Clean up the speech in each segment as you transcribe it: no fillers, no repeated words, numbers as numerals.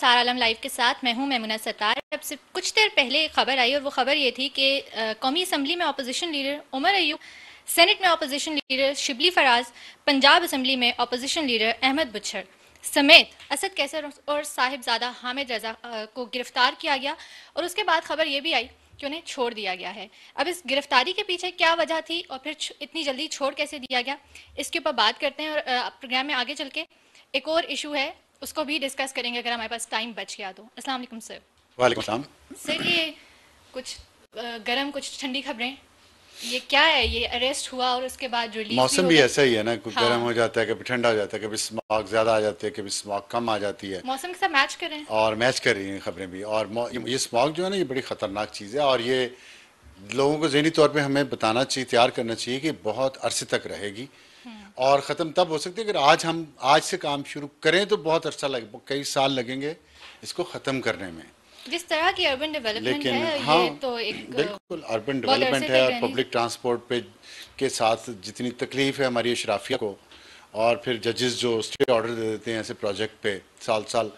सारा आलम लाइव के साथ मैं हूं मैमुना सत्तार। अब से कुछ देर पहले एक खबर आई और वो खबर ये थी कि कौमी असम्बली में opposition leader Umar Ayub, senate में opposition leader Shibli Faraz, Punjab assembly में अपोजिशन लीडर अहमद बुच्छर समेत असद कैसर और साहिबजादा हामिद रजा को गिरफ्तार किया गया। और उसके बाद खबर ये भी आई कि उन्हें छोड़ दिया गया है। अब इस गिरफ्तारी के पीछे क्या वजह थी और फिर इतनी जल्दी छोड़ कैसे दिया गया, इसके ऊपर बात करते हैं। और प्रोग्राम में आगे चल के एक और इशू है, उसको भी डिस्कस करेंगे अगर हमारे पास टाइम बच गया तो। अस्सलाम वालेकुम सर। वालेकुम सलाम। सर ये कुछ गर्म कुछ ठंडी खबरें, ये क्या है? ये अरेस्ट हुआ और उसके बाद रिलीज मौसम हो भी गया। ऐसा ही है ना, कुछ गर्म हाँ, हो जाता है, कभी ठंडा हो जाता है, कभी स्मॉग ज़्यादा आ जाती है, कभी स्मॉग कम आ जाती है। मौसम के साथ मैच कर रहे हैं। और मैच कर रही हैं खबरें भी। और ये स्मॉग जो है ना, ये बड़ी ख़तरनाक चीज़ है। और ये लोगों को ज़हनी तौर पे हमें बताना चाहिए, तैयार करना चाहिए कि बहुत अरसे तक रहेगी। और ख़त्म तब हो सकती है अगर हम आज से काम शुरू करें तो बहुत अरसा लगे, कई साल लगेंगे इसको ख़त्म करने में। जिस तरह की अर्बन डेवलपमेंट लेकिन है हाँ, ये तो एक बिल्कुल अर्बन बहुत अरसे डेवलपमेंट है। तक और रहनी। पब्लिक ट्रांसपोर्ट पे के साथ जितनी तकलीफ है हमारी अशराफिया को, और फिर जजेस जो स्टे ऑर्डर दे देते हैं ऐसे प्रोजेक्ट पे, साल साल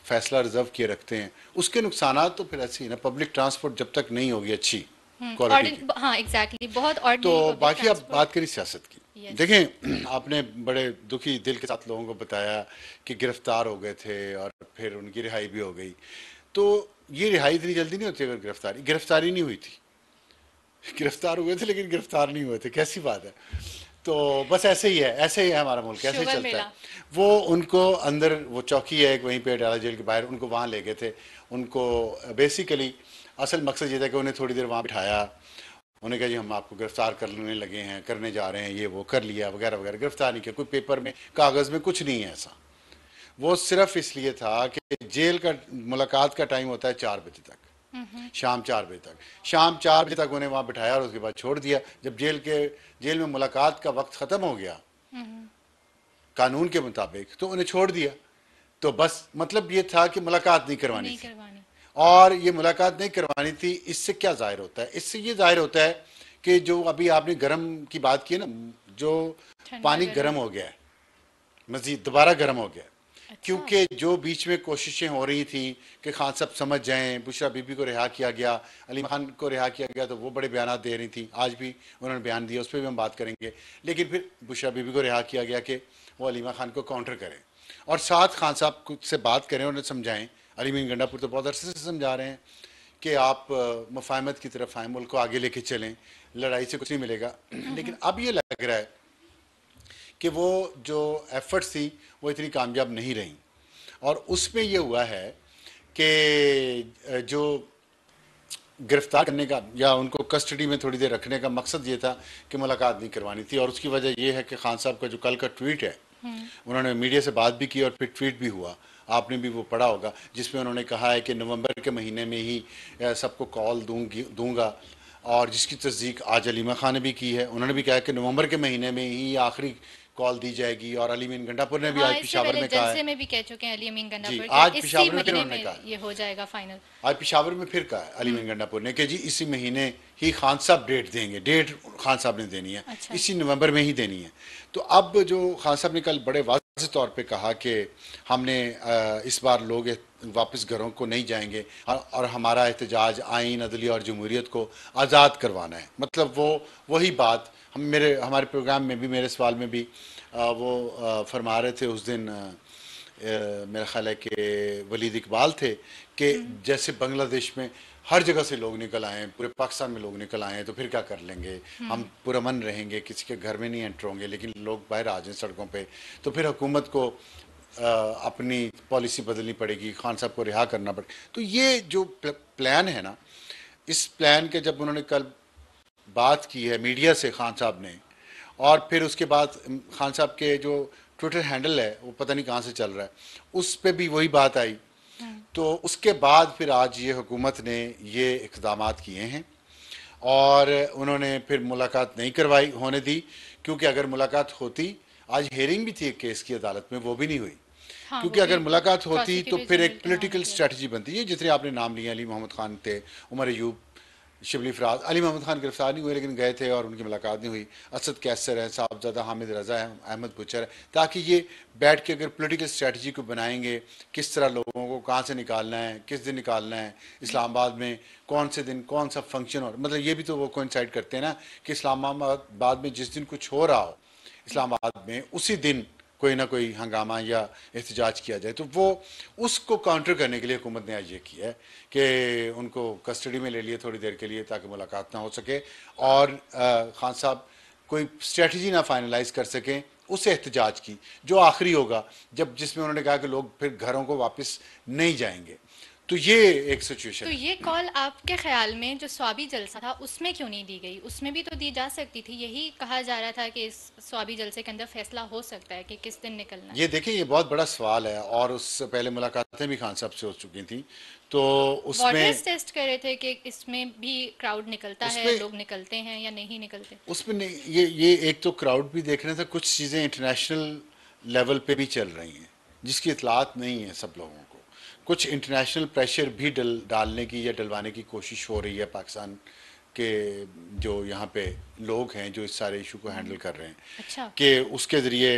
फैसला रिजर्व किए रखते हैं, उसके नुकसानात तो फिर ऐसे ही ना। पब्लिक ट्रांसपोर्ट जब तक नहीं होगी अच्छी क्वालिटी की, हाँ एग्जैक्टली, बहुत तो ऑर्डिनरी पब्लिक बाकी अब ट्रांसपोर्ट। बात करी सियासत की। यस। देखें, आपने बड़े दुखी दिल के साथ लोगों को बताया कि गिरफ्तार हो गए थे और फिर उनकी रिहाई भी हो गई। तो ये रिहाई इतनी जल्दी नहीं होती। अगर गिरफ्तारी नहीं हुई थी, गिरफ्तार हुए थे लेकिन गिरफ्तार नहीं हुए थे, कैसी बात है। तो बस ऐसे ही है, ऐसे ही है हमारा मुल्क, ऐसे ही शुगर चलता है। मिला। वो उनको अंदर, वो चौकी है एक वहीं पे डाला जेल के बाहर, उनको वहाँ ले गए थे। उनको बेसिकली असल मकसद ये था कि उन्हें थोड़ी देर वहाँ बिठाया, उन्हें कहा जी हम आपको गिरफ्तार करने लगे हैं, करने जा रहे हैं, ये वो कर लिया वगैरह वगैरह। गिरफ्तार नहीं किया, कोई पेपर में कागज़ में कुछ नहीं है ऐसा। वो सिर्फ इसलिए था कि जेल का मुलाकात का टाइम होता है 4 बजे तक, शाम 4 बजे तक। शाम 4 बजे तक उन्हें वहाँ बिठाया और उसके बाद छोड़ दिया। जब जेल में मुलाकात का वक्त ख़त्म हो गया कानून के मुताबिक, तो उन्हें छोड़ दिया। तो बस मतलब ये था कि मुलाकात नहीं करवानी नहीं थी। करवानी। और ये मुलाकात नहीं करवानी थी। इससे क्या जाहिर होता है? इससे ये जाहिर होता है कि जो अभी आपने गर्म की बात की है ना, जो ठंडा पानी गर्म। गर्म हो गया है, मजीद दोबारा गर्म हो गया है। अच्छा। क्योंकि जो बीच में कोशिशें हो रही थी कि खान साहब समझ जाएं, बुशरा बीबी को रिहा किया गया, अली खान को रिहा किया गया, तो वो बड़े बयान दे रही थी। आज भी उन्होंने बयान दिया, उस पर भी हम बात करेंगे। लेकिन फिर बुशरा बीबी को रिहा किया गया कि वो अलीमा खान को काउंटर करें और साथ खान साहब से बात करें, उन्हें समझाएं। अलीमीन गंडापुर तो बहुत अरसे से समझा रहे हैं कि आप मुफाहमत की तरफ आएँ, मुल्क को आगे लेके चलें, लड़ाई से कुछ नहीं मिलेगा। लेकिन अब ये लग रहा है कि वो जो एफर्ट्स थी वो इतनी कामयाब नहीं रहीं। और उसमें ये हुआ है कि जो गिरफ्तार करने का या उनको कस्टडी में थोड़ी देर रखने का मकसद ये था कि मुलाकात नहीं करवानी थी। और उसकी वजह ये है कि खान साहब का जो कल का ट्वीट है, उन्होंने मीडिया से बात भी की और फिर ट्वीट भी हुआ, आपने भी वो पढ़ा होगा, जिसमें उन्होंने कहा है कि नवंबर के महीने में ही सबको कॉल दूंगा। और जिसकी तस्दीक आज अलीमा खान ने भी की है। उन्होंने भी कहा है कि नवंबर के महीने में ही आखिरी कॉल दी जाएगी। और अली मीन गंडापुर ने भी हाँ, आज इससे पिशावर पहले में कहा है। जलसे में भी कह चुके हैं अली अमीन जी, गंडापुर के आज इसी पिशावर में फिर महीने उन्होंने में कहा, ये हो जाएगा फाइनल। आज पिशावर में फिर कहा है अली मीन गंडापुर ने कि जी इसी महीने ही खान साहब डेट देंगे। डेट खान साहब ने देनी है, अच्छा। इसी नवंबर में ही देनी है। तो अब जो खान साहब ने कल बड़े वाज़ेह तौर पे कहा कि हमने इस बार लोग वापस घरों को नहीं जाएंगे और हमारा एहतजाज आइन, अदलिया और जमहूरियत को आज़ाद करवाना है। मतलब वो वही बात हमारे प्रोग्राम में भी, मेरे सवाल में भी वो फरमा रहे थे उस दिन। मेरा ख्याल है कि वलीद इकबाल थे कि जैसे बांग्लादेश में हर जगह से लोग निकल आए हैं, पूरे पाकिस्तान में लोग निकल आए हैं, तो फिर क्या कर लेंगे, हम पुरअमन रहेंगे, किसी के घर में नहीं एंटर होंगे, लेकिन लोग बाहर आ जाएं सड़कों पे, तो फिर हुकूमत को अपनी पॉलिसी बदलनी पड़ेगी, खान साहब को रिहा करना पड़ेगा। तो ये जो प्लान है ना, इस प्लान के जब उन्होंने कल बात की है मीडिया से खान साहब ने, और फिर उसके बाद खान साहब के जो ट्विटर हैंडल है वो पता नहीं कहाँ से चल रहा है, उस पर भी वही बात आई। तो उसके बाद फिर आज ये हुकूमत ने ये इक़दाम किए हैं और उन्होंने फिर मुलाकात नहीं करवाई होने दी। क्योंकि अगर मुलाकात होती, आज हेयरिंग भी थी एक केस की अदालत में, वो भी नहीं हुई। हाँ, क्योंकि वो भी अगर मुलाकात होती तो प्रोसिक्यूटर फिर जनरल एक के हवाले पॉलिटिकल किया। स्ट्रेटजी बनती है, जितने आपने नाम लिए, अली मोहम्मद खान थे, उमर अयूब, शिबली फराज, अली मोहम्मद खान गिरफ्तार नहीं हुए लेकिन गए थे और उनकी मुलाकात नहीं हुई। असद कैसर है, साहबजादा हामिद रज़ा है, अहमद बुचर है, ताकि ये बैठ के अगर पॉलिटिकल स्ट्रेटजी को बनाएंगे, किस तरह लोगों को कहाँ से निकालना है, किस दिन निकालना है, इस्लामाबाद में कौन से दिन कौन सा फंक्शन हो, मतलब ये भी तो वो कोइंसाइड करते हैं ना कि इस्लामाबाद में जिस दिन कुछ हो रहा हो इस्लामाबाद में, उसी दिन कोई ना कोई हंगामा या एहतजाज किया जाए। तो वो उसको काउंटर करने के लिए हुकूमत ने आज ये किया है कि उनको कस्टडी में ले लिए थोड़ी देर के लिए ताकि मुलाकात ना हो सके और खान साहब कोई स्ट्रेटजी ना फाइनलाइज कर सकें उस एहतजाज की जो आखिरी होगा, जब जिसमें उन्होंने कहा कि लोग फिर घरों को वापस नहीं जाएंगे। तो ये एक सिचुएशन तो है। ये कॉल आपके ख्याल में जो स्वाबी जलसा था उसमें क्यों नहीं दी गई? उसमें भी तो दी जा सकती थी। यही कहा जा रहा था कि इस स्वाबी जलसे के अंदर फैसला हो सकता है कि किस दिन निकलना है। ये देखिए, ये बहुत बड़ा सवाल है और उससे पहले मुलाकातें भी खान साहब से हो चुकी थी। तो उसमें वॉटर्स टेस्ट कर रहे थे कि इसमें भी क्राउड निकलता है, उसमें लोग निकलते हैं या नहीं निकलते। उसमें नहीं, ये एक तो क्राउड भी देखने था, कुछ चीज़ें इंटरनेशनल लेवल पे भी चल रही हैं जिसकी इतलात नहीं है सब लोगों को। कुछ इंटरनेशनल प्रेशर भी डालने की या डलवाने की कोशिश हो रही है पाकिस्तान के जो यहाँ पे लोग हैं जो इस सारे इशू को हैंडल कर रहे हैं अच्छा। कि उसके ज़रिए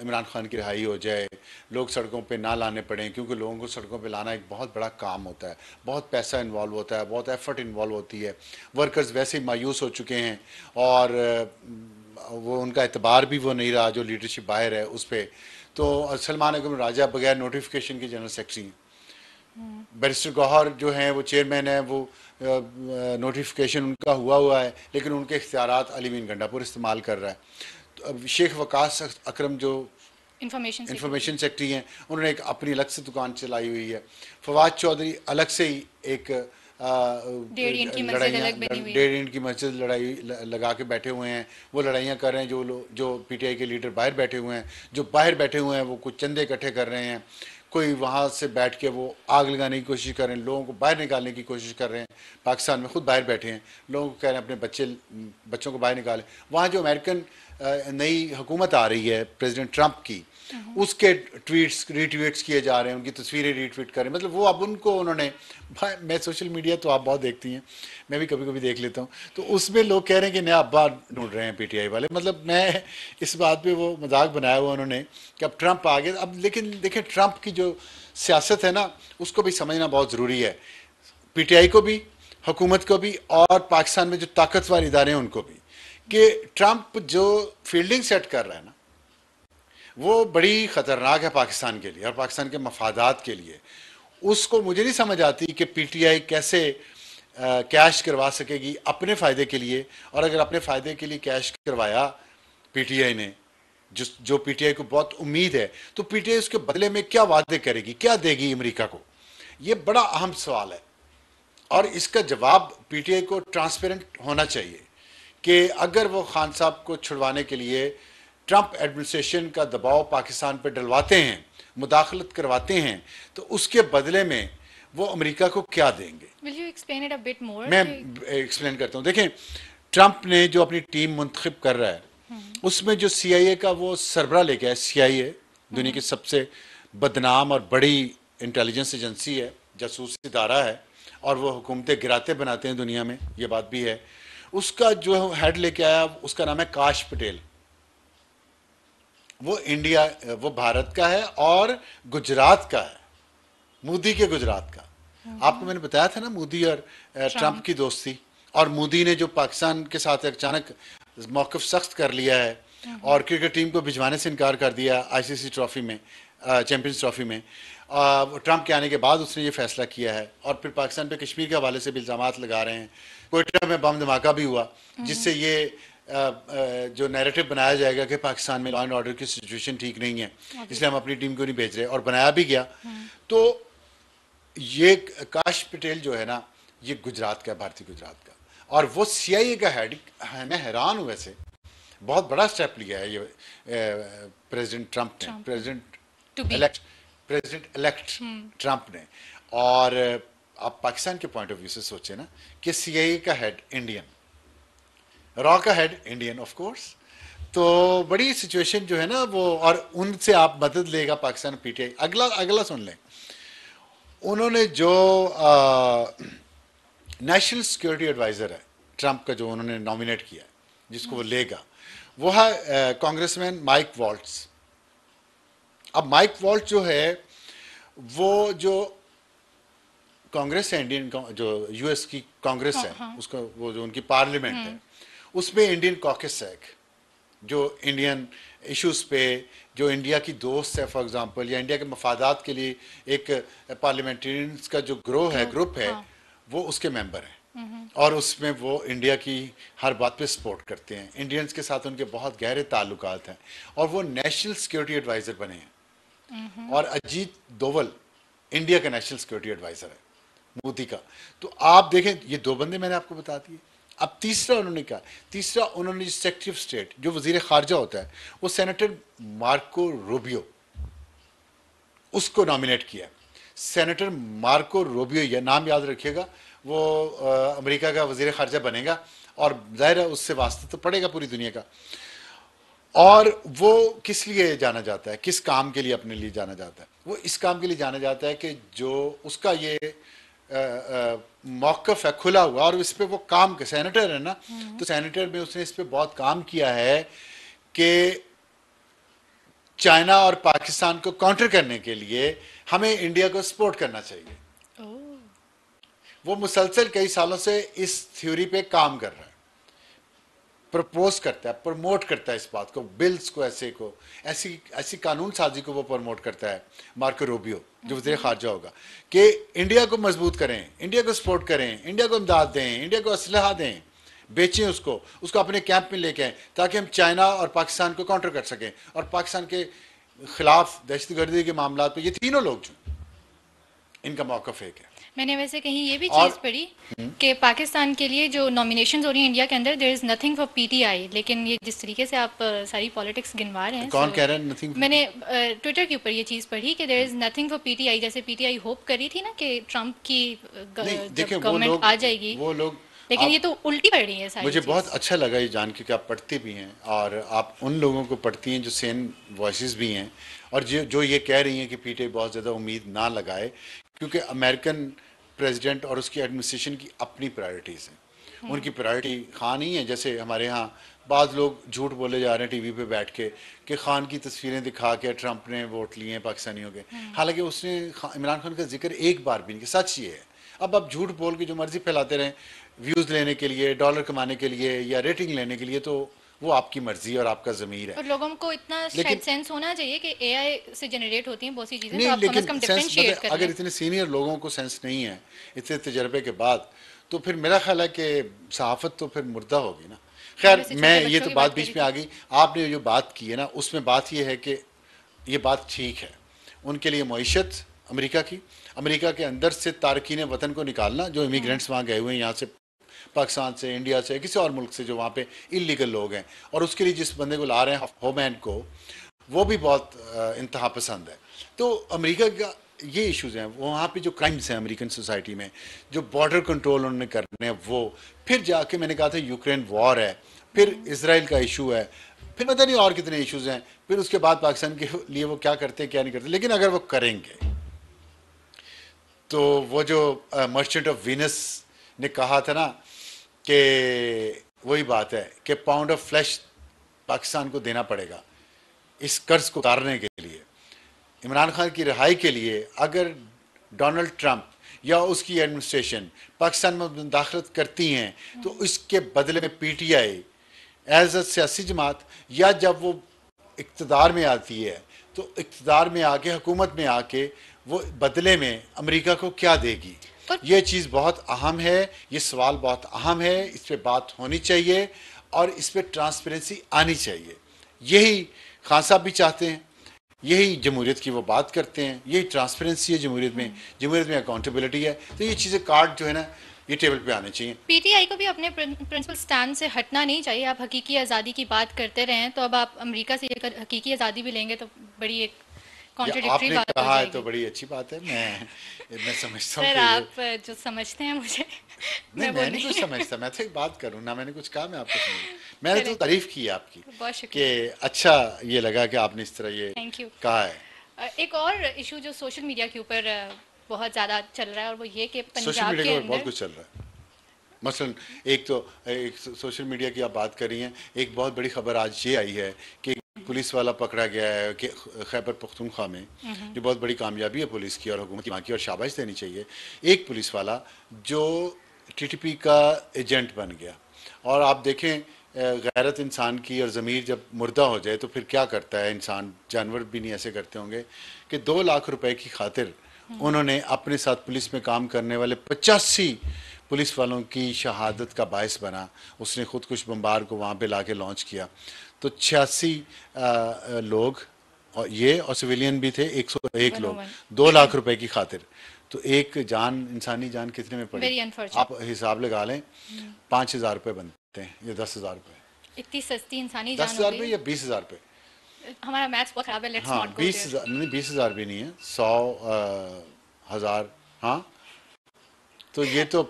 इमरान खान की रिहाई हो जाए, लोग सड़कों पे ना लाने पड़ें, क्योंकि लोगों को सड़कों पे लाना एक बहुत बड़ा काम होता है, बहुत पैसा इन्वॉल्व होता है, बहुत एफर्ट इन्वॉल्व होती है। वर्कर्स वैसे ही मायूस हो चुके हैं और वो उनका एतबार भी वो नहीं रहा जो लीडरशिप बाहर है उस पर। तो सलमान अकरम राजा बगैर नोटिफिकेशन के जनरल सेक्रेटरी हैं। बैरिस्टर गौहर जो हैं वो चेयरमैन है, वो नोटिफिकेशन उनका हुआ है लेकिन उनके इख्तियारात अली मीन गंडापुर इस्तेमाल कर रहा है। तो अब शेख वकास अकरम जो इंफॉर्मेशन सेक्रेटरी हैं, उन्होंने एक अपनी अलग से दुकान चलाई हुई है। फवाद चौधरी अलग से ही एक डेढ़ इंच की मस्जिद अलग बनी हुई है। डेढ़ इंच की मस्जिद लड़ाई लगा के बैठे हुए हैं, वो लड़ाइयाँ कर रहे हैं। जो पीटीआई के लीडर बाहर बैठे हुए हैं, जो बाहर बैठे हुए हैं वो कुछ चंदे इकट्ठे कर रहे हैं, कोई वहाँ से बैठ के वो आग लगाने की कोशिश कर रहे हैं, लोगों को बाहर निकालने की कोशिश कर रहे हैं। पाकिस्तान में खुद बाहर बैठे हैं, लोगों को कह रहे हैं अपने बच्चों को बाहर निकालें। वहाँ जो अमेरिकन नई हुकूमत आ रही है प्रेसिडेंट ट्रंप की, उसके ट्वीट्स रीट्वीट्स किए जा रहे हैं, उनकी तस्वीरें रीट्वीट कर रहे हैं। मतलब वो अब उनको उन्होंने, भाई मैं सोशल मीडिया तो आप बहुत देखती हैं, मैं भी कभी कभी देख लेता हूँ, तो उसमें लोग कह रहे हैं कि नया अब्बा ढूंढ रहे हैं पीटीआई वाले। मतलब मैं इस बात पे वो मजाक बनाया हुआ उन्होंने कि अब ट्रंप आ गया। अब लेकिन देखिए ट्रंप की जो सियासत है ना उसको भी समझना बहुत ज़रूरी है, पीटीआई को भी, हुकूमत को भी और पाकिस्तान में जो ताकतवर इदारे हैं उनको भी, कि ट्रंप जो फील्डिंग सेट कर रहा है ना वो बड़ी ख़तरनाक है पाकिस्तान के लिए और पाकिस्तान के मफादात के लिए। उसको मुझे नहीं समझ आती कि पीटीआई कैसे कैश करवा सकेगी अपने फ़ायदे के लिए, और अगर अपने फ़ायदे के लिए कैश करवाया पीटीआई ने, जो पीटीआई को बहुत उम्मीद है, तो पीटीआई उसके बदले में क्या वादे करेगी, क्या देगी अमेरिका को? ये बड़ा अहम सवाल है और इसका जवाब पीटीआई को ट्रांसपेरेंट होना चाहिए कि अगर वो खान साहब को छुड़वाने के लिए ट्रंप एडमिनिस्ट्रेशन का दबाव पाकिस्तान पर डलवाते हैं, मुदाखलत करवाते हैं, तो उसके बदले में वो अमेरिका को क्या देंगे? Will you explain it a bit more? मैं एक्सप्लेन करता हूँ। देखें, ट्रंप ने जो अपनी टीम मुंतखब कर रहा है उसमें जो सीआईए का वो सरबरा लेके आया, सीआईए दुनिया की सबसे बदनाम और बड़ी इंटेलिजेंस एजेंसी है, जासूसी इदारा है, और वो हुकूमतें गिराते बनाते हैं दुनिया में, ये बात भी है। उसका जो हेड लेके आया उसका नाम है काश पटेल। वो भारत का है और गुजरात का है, मोदी के गुजरात का। आपको मैंने बताया था ना मोदी और ट्रंप की दोस्ती, और मोदी ने जो पाकिस्तान के साथ अचानक मौक़िफ़ सख्त कर लिया है और क्रिकेट टीम को भिजवाने से इनकार कर दिया आईसीसी ट्रॉफी में, चैंपियंस ट्रॉफी में। ट्रंप के आने के बाद उसने ये फैसला किया है और फिर पाकिस्तान पे कश्मीर के हवाले से भी इल्ज़ामात लगा रहे हैं। कोयटा में बम धमाका भी हुआ जिससे ये जो नैरेटिव बनाया जाएगा कि पाकिस्तान में लॉ एंड ऑर्डर की सिचुएशन ठीक नहीं है, इसलिए हम अपनी टीम को नहीं भेज रहे, और बनाया भी गया। तो ये काश पटेल जो है ना, ये गुजरात का, भारतीय गुजरात का, और वो सीआईए का हेड है। मैं हैरान हूँ, वैसे बहुत बड़ा स्टेप लिया है ये प्रेसिडेंट ट्रंप ने, प्रेसिडेंट इलेक्ट ट्रंप ने। और आप पाकिस्तान के पॉइंट ऑफ व्यू से सोचे ना कि सीआईए का हेड इंडियन, रॉ का हेड इंडियन ऑफ कोर्स, तो बड़ी सिचुएशन जो है ना वो, और उनसे आप मदद लेगा पाकिस्तान पीटीआई। अगला सुन लें, उन्होंने जो नेशनल सिक्योरिटी एडवाइजर है ट्रंप का, जो उन्होंने नॉमिनेट किया है, जिसको वो लेगा, वो है कांग्रेसमैन माइक वॉल्ट्स। अब माइक वॉल्ट्स जो है, वो जो कांग्रेस है, जो यूएस की कांग्रेस है, हाँ। उसका वो जो उनकी पार्लियामेंट है, उसमें इंडियन कॉकस है एक, जो इंडियन इश्यूज पे, जो इंडिया की दोस्त है फॉर एग्जांपल, या इंडिया के मफादात के लिए एक पार्लियामेंटेरियंस का जो ग्रुप है, हाँ। वो उसके मेंबर हैं। और उसमें वो इंडिया की हर बात पे सपोर्ट करते हैं, इंडियंस के साथ उनके बहुत गहरे ताल्लुकात हैं, और वो नेशनल सिक्योरिटी एडवाइजर बने हैं। और अजीत दोवल इंडिया का नेशनल सिक्योरिटी एडवाइजर है मोदी का। तो आप देखें, ये दो बंदे मैंने आपको बता दिए। अब तीसरा उन्होंने कहा, तीसरा उन्होंने सेक्रेटरी ऑफ स्टेट, जो वजीर खारजा होता है, वो सेनेटर मार्को रूबियो, उसको नॉमिनेट किया। सेनेटर मार्को रूबियो, यह नाम याद रखिएगा, वो अमेरिका का वजीर खारजा बनेगा, और जाहिर है उससे वास्ता तो पड़ेगा पूरी दुनिया का। और वो किस लिए जाना जाता है, किस काम के लिए अपने लिए जाना जाता है? वो इस काम के लिए जाना जाता है कि जो उसका ये मौकफ है खुला हुआ, और इस पे वो काम, सेनेटर है ना, तो सेनेटर में उसने इस पे बहुत काम किया है कि चाइना और पाकिस्तान को काउंटर करने के लिए हमें इंडिया को सपोर्ट करना चाहिए। ओह। वो मुसलसल कई सालों से इस थ्योरी पे काम कर रहा है, प्रपोज करता है, प्रमोट करता है इस बात को, बिल्स को, ऐसी ऐसी कानून साजी को वो प्रमोट करता है, मार्को रूबियो, जो वज़ीर खारजा होगा, कि इंडिया को मजबूत करें, इंडिया को सपोर्ट करें, इंडिया को इमदाद दें, इंडिया को असलहा दें, बेचें उसको, उसको अपने कैंप में लेके आएं, ताकि हम चाइना और पाकिस्तान को काउंटर कर सकें, और पाकिस्तान के खिलाफ दहशतगर्दी के मामला पे ये तीनों लोग जो इनका मौकफ एक है। मैंने वैसे कहीं ये भी और चीज़ पढ़ी कि पाकिस्तान के लिए जो नॉमिनेशंस हो रही हैं इंडिया के अंदर, there is nothing for PTI. लेकिन ये जिस तरीके से आप सारी पॉलिटिक्स गिनवा रहे हैं, कौन कह रहा है नथिंग? मैंने ट्विटर के ऊपर ये चीज़ पढ़ी कि there is nothing for PTI. जैसे पीटीआई होप करी थी ना कि ट्रंप की नहीं, जब देखिए गवर्नमेंट आ जाएगी, वो लोग लेकिन ये आप, तो उल्टी पड़ रही है सारी मुझे बहुत चीज़। अच्छा लगा ये जान के कि आप पढ़ती भी हैं, और आप उन लोगों को पढ़ती हैं जो सेन वॉइसेस भी हैं, और जो ये कह रही हैं कि पीटीआई बहुत ज़्यादा उम्मीद ना लगाए, क्योंकि अमेरिकन प्रेसिडेंट और उसकी एडमिनिस्ट्रेशन की अपनी प्रायोरिटीज़ हैं। उनकी प्रायोरिटी खान ही है। जैसे हमारे यहाँ बाद लोग झूठ बोले जा रहे हैं टीवी पे बैठ के कि खान की तस्वीरें दिखा के ट्रंप ने वोट लिए हैं पाकिस्तानियों के, हालांकि उसने इमरान खान का जिक्र एक बार भी नहीं किया। सच ये है। अब आप झूठ बोल के जो मर्जी फैलाते रहें व्यूज़ लेने के लिए, डॉलर कमाने के लिए, या रेटिंग लेने के लिए, तो वो आपकी मर्जी और आपका ज़मीर है। और लोगों को इतना शायद लेकिन सेंस होना चाहिए कि एआई से जनरेट होती हैं बहुत सी चीज़ें, तो नहीं, आप कम से लेकिन कम सेंस डिफरेंशिएट कर अगर लें। इतने सीनियर लोगों को सेंस नहीं है इतने तजर्बे के बाद, तो फिर मेरा ख्याल है कि सहाफ़त तो फिर मुर्दा होगी ना। मैं खैर, वैसे मैं छोटे ये बच्चों तो की बात बात कर बीच रही में थी। आ गई। आपने जो बात की है ना, उसमें बात ये है कि ये बात ठीक है उनके लिए मईशत अमेरिका के अंदर से तारकीन वतन को निकालना, जो इमिग्रेंट्स वहाँ गए हुए हैं, यहाँ से पाकिस्तान से, इंडिया से, किसी और मुल्क से जो वहाँ पे इलीगल लोग हैं, और उसके लिए जिस बंदे को ला रहे हैं होमैन को, वो भी बहुत इंतहा पसंद है। तो अमेरिका का ये इश्यूज़ हैं, वहाँ पे जो क्राइम्स हैं अमेरिकन सोसाइटी में, जो बॉर्डर कंट्रोल उन्होंने करने हैं, वो फिर जाके मैंने कहा था यूक्रेन वॉर है, फिर इसराइल का इशू है, फिर पता नहीं और कितने इश्यूज़ हैं, फिर उसके बाद पाकिस्तान के लिए वो क्या करते हैं क्या नहीं करते। लेकिन अगर वो करेंगे तो वो जो मर्चेंट ऑफ वीनस ने कहा था ना, कि वही बात है कि पाउंड ऑफ फ्लैश पाकिस्तान को देना पड़ेगा इस कर्ज को उतारने के लिए, इमरान खान की रिहाई के लिए। अगर डोनाल्ड ट्रंप या उसकी एडमिनिस्ट्रेशन पाकिस्तान में मुदाखलत करती हैं, तो इसके बदले में पीटीआई एज अ सियासी जमात, या जब वो इक़्तिदार में आती है तो इक़्तिदार में आके, हुकूमत में आके, वो बदले में अमेरिका को क्या देगी। और ये चीज़ बहुत अहम है, ये सवाल बहुत अहम है, इस पर बात होनी चाहिए और इस पर ट्रांसपेरेंसी आनी चाहिए। यही खान साहब भी चाहते हैं, यही जमहूरियत की वो बात करते हैं, यही ट्रांसपेरेंसी है जमहूरियत में अकाउंटेबिलिटी है। तो ये चीज़ें कार्ड जो है ना, ये टेबल पे आने चाहिए। पीटीआई को भी अपने प्रिंसिपल स्टैंड से हटना नहीं चाहिए। आप हकीकी आज़ादी की बात करते रहे हैं, तो अब आप अमेरिका से ये हकीकी आज़ादी भी लेंगे तो बड़ी एक ये कॉन्ट्रडिक्टरी आपने बात हो कहा है तो जाएगी। बड़ी अच्छी बात है। मैं समझता हूँ सर, कि ये, आप जो समझते हैं मुझे नहीं, मैं वो मैं नहीं कुछ नहीं। समझता, मैं तो एक बात करूँ ना, मैंने कुछ कहा, मैं आपको समझ, मैंने तो चले, तारीफ की है आपकी बहुत कि शुक्रिया। अच्छा ये लगा कि आपने इस तरह ये थैंक यू। कहा है। एक और इशू जो सोशल मीडिया के ऊपर बहुत ज़्यादा चल रहा है, और वो ये कि सोशल पंजाब मीडिया के के ऊपर बहुत अंदर कुछ चल रहा है। मसलन एक सोशल मीडिया की आप बात कर रही हैं, एक बहुत बड़ी खबर आज ये आई है कि एक पुलिस वाला पकड़ा गया है कि खैबर पख्तूनख्वा में, जो बहुत बड़ी कामयाबी है पुलिस की और हुकूमत की, वहाँ की, और शाबाश देनी चाहिए। एक पुलिस वाला जो टीटीपी का एजेंट बन गया, और आप देखें गैरत इंसान की और ज़मीर जब मुर्दा हो जाए तो फिर क्या करता है इंसान, जानवर भी नहीं ऐसे करते होंगे कि 2 लाख रुपए की खातिर उन्होंने अपने साथ पुलिस में काम करने वाले 85 पुलिस वालों की शहादत का बायस बना। उसने खुद कुछ बम्बार को वहाँ पे लाके लॉन्च किया। तो 86 लोग, और ये और सिविलियन भी थे 101 लोग, 2 लाख रुपए की खातिर। तो एक जान, इंसानी जान कितने में पड़ी? Very unfortunate. आप हिसाब लगा लें, 5,000 रुपये बनते हैं या 10,000 रुपये। इतनी सस्ती इंसानी दस जान हो हजार गई रुपये है। या 20,000 रुपये? हमारा मैथ्स बहुत खराब है, लेट्स हाँ, नॉट गो देयर। 20,000 नहीं, 20,000 भी नहीं है, 100,000। हाँ, तो ये तो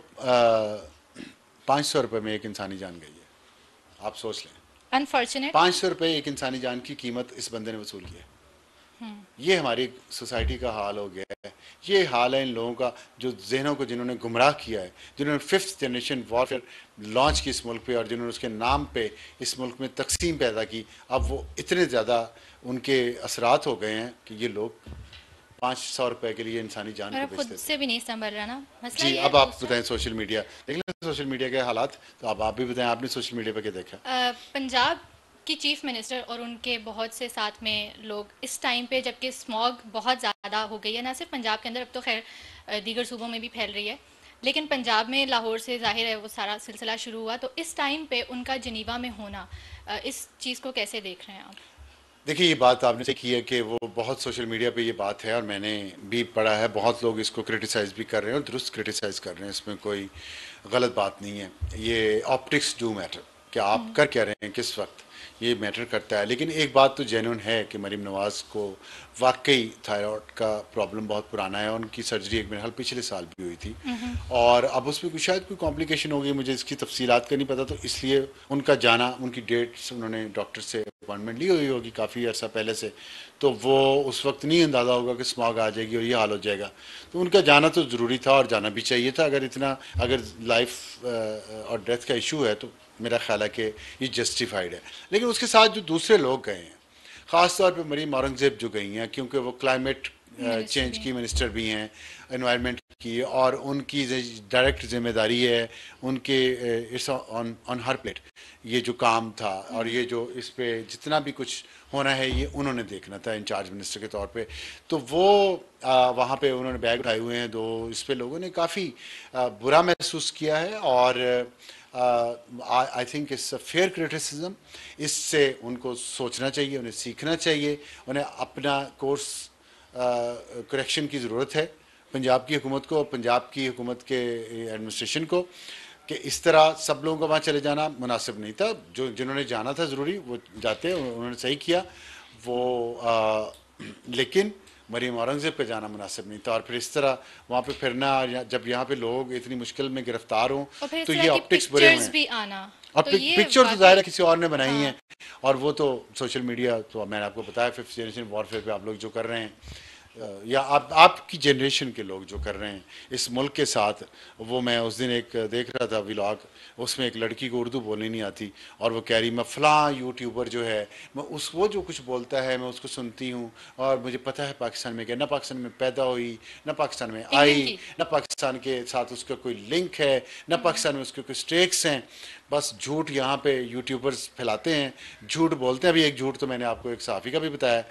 500 रुपये में एक इंसानी जान गई है। आप सोच लें, अनफॉर्चुनेट। 500 रुपये एक इंसानी जान की कीमत इस बंदे ने वसूल की है। ये हमारी सोसाइटी का हाल हो गया है। ये हाल है इन लोगों का जो जहनों को, जिन्होंने गुमराह किया है, जिन्होंने 5th जनरेशन वॉरफेयर लॉन्च की इस मुल्क पे, और जिन्होंने उसके नाम पे इस मुल्क में तकसीम पैदा की। अब वो इतने ज़्यादा उनके असरात हो गए हैं कि ये लोग 500 रुपए के लिए इंसानी जान और को अब खुद बेचते थे। से भी नहीं संभल रहा ना मसला। जी, ये अब है आप दूसरा। बताएं, सोशल मीडिया देख लें, सोशल मीडिया के हालात। तो अब आप भी बताएं, आपने सोशल मीडिया पर क्या देखा? पंजाब की चीफ मिनिस्टर और उनके बहुत से साथ में लोग इस टाइम पे, जबकि स्मॉग बहुत ज़्यादा हो गई है, ना सिर्फ पंजाब के अंदर, अब तो खैर दीगर सूबों में भी फैल रही है, लेकिन पंजाब में लाहौर से ज़ाहिर है वो सारा सिलसिला शुरू हुआ। तो इस टाइम पे उनका जिनीवा में होना, इस चीज़ को कैसे देख रहे हैं आप? देखिए, ये बात आपने सही की है कि वो बहुत सोशल मीडिया पे ये बात है, और मैंने भी पढ़ा है, बहुत लोग इसको क्रिटिसाइज़ भी कर रहे हैं और दुरुस्त क्रिटिसाइज़ कर रहे हैं, इसमें कोई गलत बात नहीं है। ये ऑप्टिक्स डू मैटर, कि आप कर क्या रहे हैं किस वक्त, ये मैटर करता है। लेकिन एक बात तो जेन्युइन है कि मरीम नवाज़ को वाकई थायराइड का प्रॉब्लम बहुत पुराना है। उनकी सर्जरी एक मेरे ख्याल पिछले साल भी हुई थी, और अब उसमें कुछ शायद कोई कॉम्प्लिकेशन हो गई, मुझे इसकी तफसीलात का नहीं पता। तो इसलिए उनका जाना, उनकी डेट्स, उन्होंने डॉक्टर से अपॉइंटमेंट ली हुई होगी काफ़ी अर्सा पहले से, तो वो उस वक्त नहीं अंदाज़ा होगा कि स्मॉग आ जाएगी और ये हाल हो जाएगा। तो उनका जाना तो ज़रूरी था और जाना भी चाहिए था। अगर लाइफ और डेथ का इशू है तो मेरा ख्याल है कि ये जस्टिफाइड है। लेकिन उसके साथ जो दूसरे लोग गए हैं, ख़ास तौर पे मरीम औरंगज़ेब जो गई हैं, क्योंकि वो क्लाइमेट चेंज की मिनिस्टर भी हैं, एनवायरनमेंट की, और उनकी डायरेक्ट जिम्मेदारी है उनके, इट्स ऑन हर प्लेट ये जो काम था, और ये जो इस पे जितना भी कुछ होना है ये उन्होंने देखना था इंचार्ज मिनिस्टर के तौर पे। तो वो वहाँ पे उन्होंने बैग उठाए हुए हैं दो। इस पे लोगों ने काफ़ी बुरा महसूस किया है, और I think it's a fair criticism. इससे उनको सोचना चाहिए, उन्हें सीखना चाहिए, उन्हें अपना कोर्स करेक्शन की ज़रूरत है पंजाब की हुकूमत को, पंजाब की हुकूमत के एडमिनिस्ट्रेशन को, कि इस तरह सब लोगों को वहाँ चले जाना मुनासिब नहीं था। जिन्होंने जाना था ज़रूरी वो जाते, उन्होंने सही किया वो, लेकिन मरीम औरंगज़ेब पे जाना मुनासिब नहीं था। और फिर इस तरह वहाँ पे फिरना, जब यहाँ पे लोग इतनी मुश्किल में गिरफ्तार हों, तो ये ऑप्टिक्स बुरे हुए हैं। भी आना, और तो ये पिक्चर तो ज़ाहिर है किसी और ने बनाई हाँ। है, और वो तो सोशल मीडिया, तो मैंने आपको बताया 5th जनरेशन वॉरफेयर पे आप लोग जो कर रहे हैं, या आपकी जनरेशन के लोग जो कर रहे हैं इस मुल्क के साथ। वो मैं उस दिन एक देख रहा था व्लॉग, उसमें एक लड़की को उर्दू बोलनी नहीं आती, और वो कह रही मैं फ़लाँ यूट्यूबर जो है, मैं वो जो कुछ बोलता है मैं उसको सुनती हूँ, और मुझे पता है पाकिस्तान में क्या, ना पाकिस्तान में पैदा हुई, ना पाकिस्तान में आई, ना पाकिस्तान के साथ उसका कोई लिंक है, ना पाकिस्तान में उसके कोई स्टेक्स हैं। बस झूठ यहाँ पे यूट्यूबर्स फैलाते हैं, झूठ बोलते हैं। अभी एक झूठ तो मैंने आपको एक सहाफ़ी का भी बताया।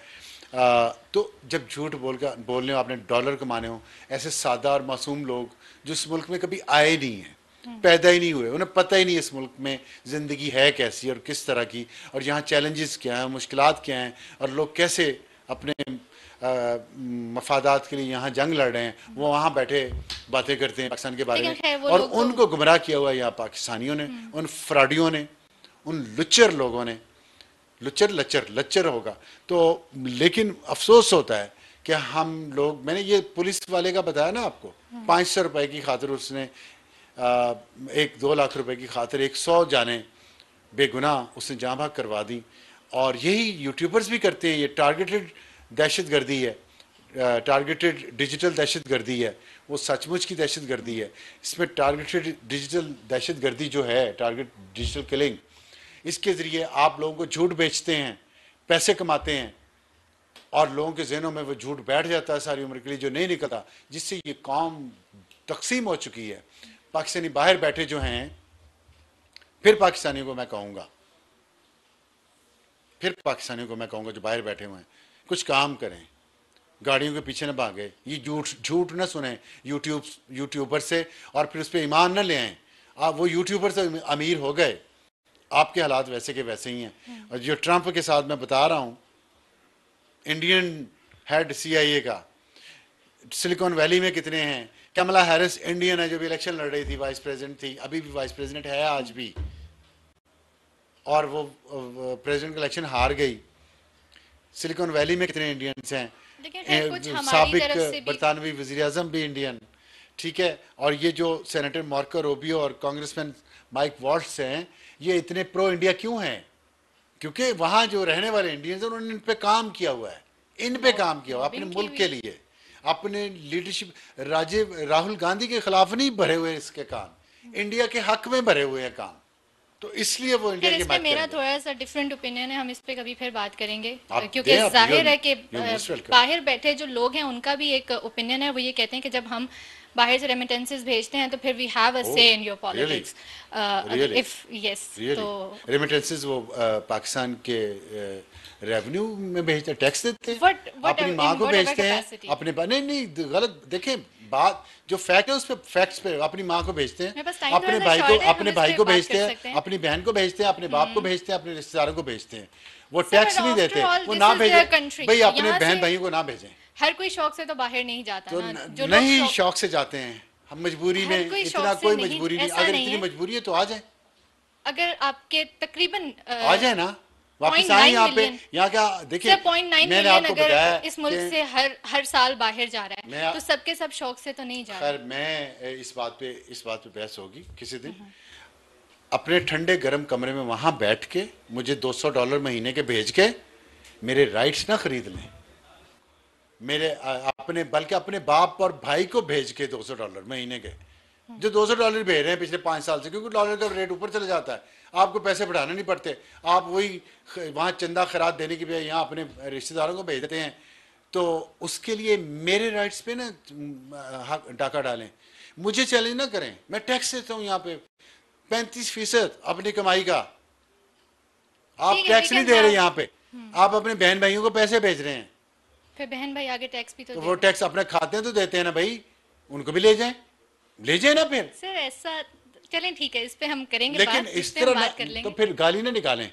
तो जब झूठ बोलने आपने डॉलर कमाने हो, ऐसे सादा और मासूम लोग जो इस मुल्क में कभी आए नहीं हैं, पैदा ही नहीं हुए, उन्हें पता ही नहीं इस मुल्क में ज़िंदगी है कैसी और किस तरह की, और यहाँ चैलेंजेस क्या हैं, मुश्किलात क्या हैं, और लोग कैसे अपने मफादात के लिए यहाँ जंग लड़ रहे हैं, वो वहाँ बैठे बातें करते हैं पाकिस्तान के बारे में। और उनको गुमराह किया हुआ यहाँ पाकिस्तानियों ने, उन फ्रॉडियों ने, उन लुच्चर लोगों ने। लच्चर होगा तो, लेकिन अफसोस होता है कि हम लोग, मैंने ये पुलिस वाले का बताया ना आपको, 500 रुपए की खातिर उसने एक 2 लाख रुपए की खातिर 100 जाने बेगुनाह उसने जहाँ भाग करवा दी। और यही यूट्यूबर्स भी करते हैं, ये टारगेटेड दहशत गर्दी है। टारगेटेड डिजिटल दहशतगर्दी है, वो सचमुच की दहशतगर्दी है। इसमें टारगेटेड डिजिटल दहशतगर्दी जो है, टारगेट डिजिटल किलिंग, इसके ज़रिए आप लोगों को झूठ बेचते हैं, पैसे कमाते हैं, और लोगों के जहनों में वो झूठ बैठ जाता है सारी उम्र के लिए, जो नहीं निकलता, जिससे ये कौम तकसीम हो चुकी है। पाकिस्तानी बाहर बैठे जो हैं, फिर पाकिस्तानियों को मैं कहूँगा, जो बाहर बैठे हुए हैं, कुछ काम करें, गाड़ियों के पीछे न भागे, ये झूठ न सुने यूट्यूबर से, और फिर उस पर ईमान न ले आएँ। आप वो यूट्यूबर से अमीर हो गए, आपके हालात वैसे के वैसे ही हैं। और जो ट्रंप के साथ मैं बता रहा हूँ, इंडियन हेड CIA का, सिलिकॉन वैली में कितने हैं? कमला हैरिस इंडियन है, जो भी इलेक्शन लड़ रही थी, वाइस प्रेसिडेंट थी, अभी भी वाइस प्रेसिडेंट है आज भी, और वो प्रेसिडेंट का इलेक्शन हार गई। सिलिकॉन वैली में कितने इंडियंस हैं? साबिक बरतानवी वज़ीर आज़म भी इंडियन, ठीक है। और ये जो सेनेटर मार्को रूबियो और कांग्रेसमैन माइक वॉल्ट्स हैं, ये इतने प्रो इंडिया क्यों हैं? क्योंकि वहाँ जो रहने वाले इंडियंस हैं, उन्होंने इन पे काम किया हुआ है, अपने मुल्क के लिए, अपने लीडरशिप। राहुल गांधी के खिलाफ नहीं भरे हुए इसके कान, इंडिया के हक में भरे हुए हैं कान, तो इसलिए वो इंडिया की बात करेंगे। मेरा थोड़ा सा डिफरेंट ओपिनियन है, हम इस पे कभी फिर बात करेंगे, क्योंकि जाहिर है कि बाहर बैठे जो लोग हैं उनका भी एक ओपिनियन है। वो ये कहते हैं कि जब हम बाहर से रेमिटेंसेस भेजते हैं तो फिर वी हैव अ से in your politics. If yes, तो रेमिटेंसेस वो पाकिस्तान के रेवेन्यू में भेजते हैं, टैक्स देते हैं, अपनी माँ को भेजते हैं, अपने नहीं गलत देखें बात, जो फैक्ट है उस पे, फैक्ट्स पे अपनी माँ को भेजते हैं, अपने भाई को भेजते हैं, अपनी बहन को भेजते हैं, अपने बाप को भेजते हैं, अपने रिश्तेदारों को भेजते हैं। वो टैक्स नहीं देते, वो ना भेजें भाई, अपने बहन भाइयों को ना भेजें। हर कोई शौक से तो बाहर नहीं जाता तो ना, जो नहीं शौक से जाते हैं, हम मजबूरी में, इतना कोई मजबूरी नहीं, अगर इतनी मजबूरी है तो आ जाए, अगर आपके तकरीबन आ जाए ना, वापस आए यहाँ पे। यहाँ क्या देखिए, 0.9 मिलियन अगर इस मुल्क से हर साल बाहर जा रहा है, तो सबके सब शौक से तो नहीं जा रहा। खैर, मैं इस बात पे बहस होगी किसी दिन। अपने ठंडे गर्म कमरे में वहां बैठ के मुझे $200 महीने के भेज के मेरे राइट्स ना खरीद लें, बल्कि अपने बाप और भाई को भेज के $200 महीने के, जो $200 भेज रहे हैं पिछले 5 साल से, क्योंकि डॉलर का रेट ऊपर चला जाता है, आपको पैसे बढ़ाने नहीं पड़ते, आप वही वहाँ चंदा खैरात देने की बजाय यहाँ अपने रिश्तेदारों को भेज देते हैं। तो उसके लिए मेरे राइट्स पे ना डाका डालें, मुझे चैलेंज ना करें। मैं टैक्स देता हूँ यहाँ पे 35% अपनी कमाई का, आप टैक्स नहीं दे रहे यहाँ पे, आप अपने बहन भाइयों को पैसे भेज रहे हैं, फिर बहन भाई आगे टैक्स भी तो वो टैक्स अपने खाते हैं तो देते हैं ना भाई, उनको भी ले जाएं ना। फिर सर ऐसा, चलें ठीक है, इस पे हम करेंगे लेकिन बात, इस तरह बात कर लेंगे। तो फिर गाली ना निकालें।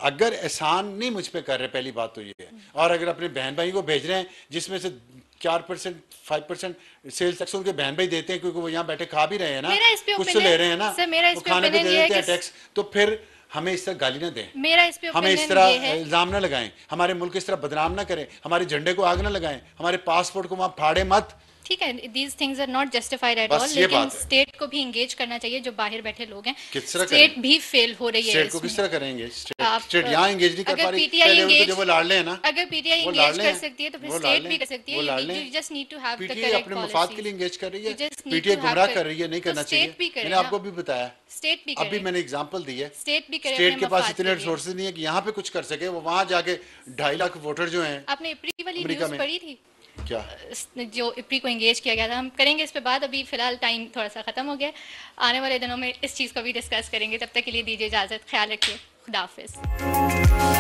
अगर एहसान नहीं मुझ पे कर रहे, पहली बात तो ये है, और अगर अपने बहन भाई को भेज रहे हैं जिसमें से 4% 5% सेल्स टैक्स उनके बहन भाई देते हैं, क्योंकि वो यहाँ बैठे खा भी रहे हैं ना, कुछ तो ले रहे हैं ना, वो खाने को दे देते हैं टैक्स, तो फिर हमें इस तरह गाली ना दें, हमें इस तरह इल्जाम ना लगाएं, हमारे मुल्क इस तरह बदनाम ना करें, हमारे झंडे को आग ना लगाएं, हमारे पासपोर्ट को वहाँ फाड़े मत। ठीक है, these things are not justified at all, लेकिन स्टेट को भी इंगेज करना चाहिए, जो बाहर बैठे लोग हैं। स्टेट भी फेल हो रही है, स्टेट को किस तरह करेंगे? स्टेट यहाँ इंगेज नहीं कर पा रही, पहले जो वो लाड़ ले ना, अगर पीटीआई इंगेज कर सकती है तो फिर स्टेट भी कर सकती है। you just need to have the correct policies। अपने मफाद के लिए इंगेज कर रही है, पीटीआई गुमराह कर रही है, नहीं करना चाहिए। मैंने आपको भी बताया, स्टेट भी अभी मैंने एग्जांपल दी है, स्टेट भी करे, स्टेट के पास इतने रिसोर्सेज नहीं है कि यहाँ पे कुछ कर सके, वो वहाँ जाके 2.5 लाख वोटर जो हैं। आपने इप्री वाली न्यूज़ पढ़ी थी क्या, जो इप्री को एंगेज किया गया था? हम करेंगे इस पे बात, अभी फिलहाल टाइम थोड़ा सा खत्म हो गया, आने वाले दिनों में इस चीज़ को भी डिस्कस करेंगे। तब तक के लिए दीजिए इजाज़त, ख्याल रखिए, खुदा हाफिज़।